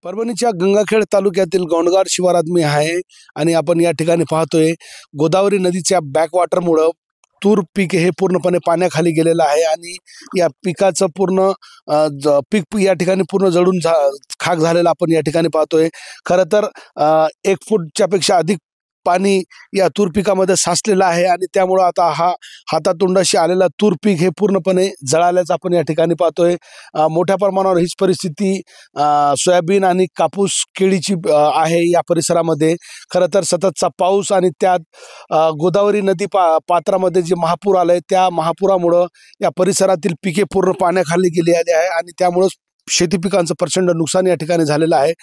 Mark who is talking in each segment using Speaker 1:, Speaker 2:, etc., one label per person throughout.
Speaker 1: परभणीच्या गंगाखेड तालुक्यातील गोंडगाड शिवारात मी आहे आणि आपण या ठिकाणी पाहतोय गोदावरी नदीच्या बॅकवॉटरमुळे तूर पीक हे पूर्णपणे पाण्याखाली गेलेलं आहे आणि या पिकाचं पूर्ण पीक या ठिकाणी पूर्ण जळून खाक झालेलं आपण या ठिकाणी पाहतोय। खरं तर 1 फूटच्या पेक्षा अधिक पाणी या तूर पिकामध्ये साचलेलं आहे आणि त्यामुळे आता हा हातातोंडाशी आलेला तूर पीक हे पूर्णपणे जळाल्याचं आपण या ठिकाणी पाहतोय। मोठ्या प्रमाणावर हीच परिस्थिती सोयाबीन आणि कापूस केळीची आहे या परिसरामध्ये। खरं तर सततचा पाऊस आणि त्यात गोदावरी नदी पात्रामध्ये जे महापूर आलंय त्या महापुरामुळे या परिसरातील पिके पूर्ण पाण्याखाली गेली आहे आणि त्यामुळे शेती पिकांचं प्रचंड नुकसान या ठिकाणी झालेलं आहे।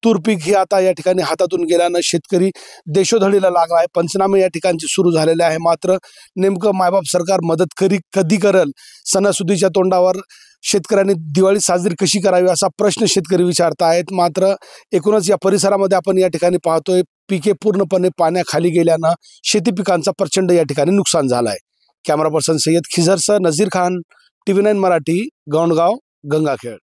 Speaker 1: तूर पीक हे आता या ठिकाणी हातातून गेल्यानं शेतकरी देशोधडीला लागला आहे। पंचनामे या ठिकाणचे सुरू झालेले आहे, मात्र नेमकं मायबाप सरकार मदत कधी करेल? सणासुदीच्या तोंडावर शेतकऱ्यांनी दिवाळी साजरी कशी करावी असा प्रश्न शेतकरी विचारत आहेत। मात्र एकूणच या परिसरामध्ये आपण या ठिकाणी पाहतोय पिके पूर्णपणे पाण्याखाली गेल्यानं शेती पिकांचा प्रचंड या ठिकाणी नुकसान झालं आहे। कॅमेरा पर्सन सय्यद खिजरसह नजीर खान, TV9 मराठी, गोंडगाव, गंगाखेड।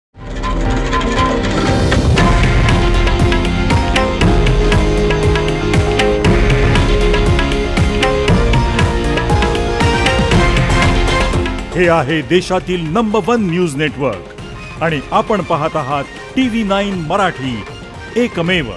Speaker 2: हे आहे देशातील नंबर 1 न्यूज नेटवर्क आणि आपण पाहत आहात TV9 मराठी, एकमेव।